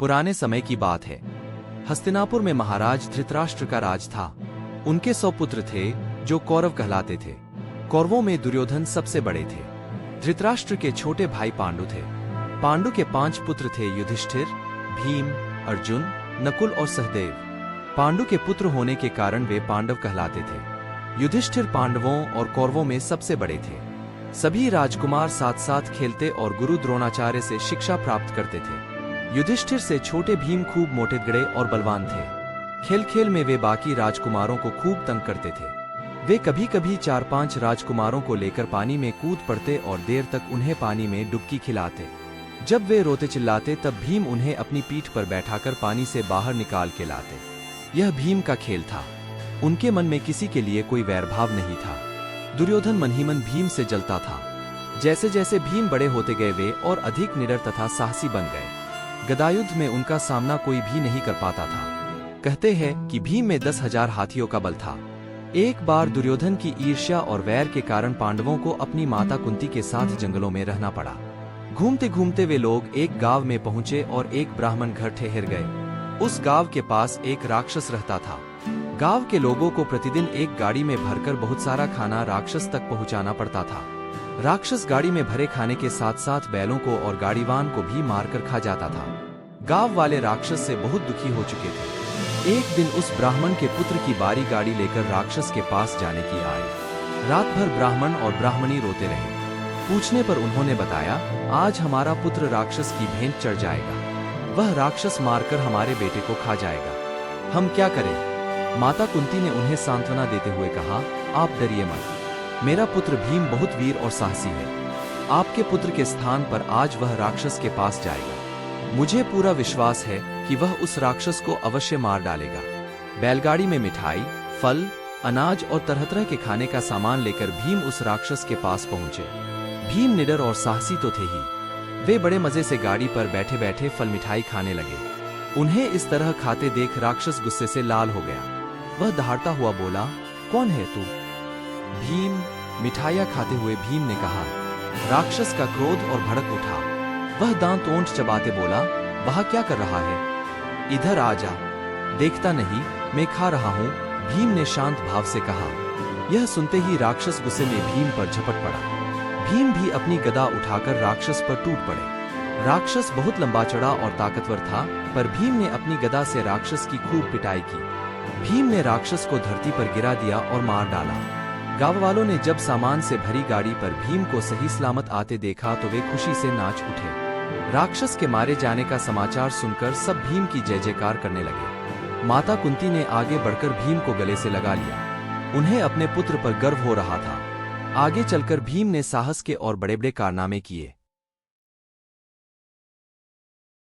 पुराने समय की बात है। हस्तिनापुर में महाराज धृतराष्ट्र का राज था। उनके 100 पुत्र थे जो कौरव कहलाते थे। कौरवों में दुर्योधन सबसे बड़े थे। धृतराष्ट्र के छोटे भाई पांडु थे। पांडु के 5 पुत्र थे, युधिष्ठिर, भीम, अर्जुन, नकुल और सहदेव। पांडु के पुत्र होने के कारण वे पांडव कहलाते थे। युधिष्ठिर पांडवों और कौरवों में सबसे बड़े थे। सभी राजकुमार साथ साथ खेलते और गुरु द्रोणाचार्य से शिक्षा प्राप्त करते थे। युधिष्ठिर से छोटे भीम खूब मोटेगड़े और बलवान थे। खेल खेल में वे बाकी राजकुमारों को खूब तंग करते थे। वे कभी कभी 4-5 राजकुमारों को लेकर पानी में कूद पड़ते और देर तक उन्हें पानी में डुबकी खिलाते। जब वे रोते चिल्लाते तब भीम उन्हें अपनी पीठ पर बैठाकर पानी से बाहर निकाल के लाते। यह भीम का खेल था। उनके मन में किसी के लिए कोई वैरभाव नहीं था। दुर्योधन मन ही मन भीम से जलता था। जैसे जैसे भीम बड़े होते गए वे और अधिक निडर तथा साहसी बन गए। गदायुद्ध में उनका सामना कोई भी नहीं कर पाता था। कहते हैं कि भीम में 10,000 हाथियों का बल था। एक बार दुर्योधन की ईर्ष्या और वैर के कारण पांडवों को अपनी माता कुंती के साथ जंगलों में रहना पड़ा। घूमते घूमते वे लोग एक गांव में पहुंचे और एक ब्राह्मण घर ठहर गए। उस गांव के पास एक राक्षस रहता था। गांव के लोगों को प्रतिदिन एक गाड़ी में भरकर बहुत सारा खाना राक्षस तक पहुंचाना पड़ता था। राक्षस गाड़ी में भरे खाने के साथ साथ बैलों को और गाड़ीवान को भी मारकर खा जाता था। गांव वाले राक्षस से बहुत दुखी हो चुके थे। एक दिन उस ब्राह्मण के पुत्र की बारी गाड़ी लेकर राक्षस के पास जाने की आई। रात भर ब्राह्मण और ब्राह्मणी रोते रहे। पूछने पर उन्होंने बताया, आज हमारा पुत्र राक्षस की भेंट चढ़ जाएगा। वह राक्षस मारकर हमारे बेटे को खा जाएगा। हम क्या करें? माता कुंती ने उन्हें सांत्वना देते हुए कहा, आप डरिए मत। मेरा पुत्र भीम बहुत वीर और साहसी है। आपके पुत्र के स्थान पर आज वह राक्षस के पास जाएगा। मुझे पूरा विश्वास है कि वह उस राक्षस को अवश्य मार डालेगा। बैलगाड़ी में मिठाई, फल, अनाज और तरह तरह के खाने का सामान लेकर भीम उस राक्षस के पास पहुंचे। भीम निडर और साहसी तो थे ही। वे बड़े मजे से गाड़ी पर बैठे बैठे फल मिठाई खाने लगे। उन्हें इस तरह खाते देख राक्षस गुस्से से लाल हो गया। वह दहाड़ता हुआ बोला, कौन है तू? भीम, मिठाइयाँ खाते हुए भीम ने कहा। राक्षस का क्रोध और भड़क उठा। वह दांत ओंठ चबाते बोला, वह क्या कर रहा है? इधर आ जा। देखता नहीं मैं खा रहा हूँ, भीम ने शांत भाव से कहा। यह सुनते ही राक्षस गुस्से में भीम पर झपट पड़ा। भीम भी अपनी गदा उठाकर राक्षस पर टूट पड़े। राक्षस बहुत लंबा चढ़ा और ताकतवर था, पर भीम ने अपनी गदा से राक्षस की खूब पिटाई की। भीम ने राक्षस को धरती पर गिरा दिया और मार डाला। गांव वालों ने जब सामान से भरी गाड़ी पर भीम को सही सलामत आते देखा तो वे खुशी से नाच उठे। राक्षस के मारे जाने का समाचार सुनकर सब भीम की जय जयकार करने लगे। माता कुंती ने आगे बढ़कर भीम को गले से लगा लिया। उन्हें अपने पुत्र पर गर्व हो रहा था। आगे चलकर भीम ने साहस के और बड़े बड़े कारनामे किए।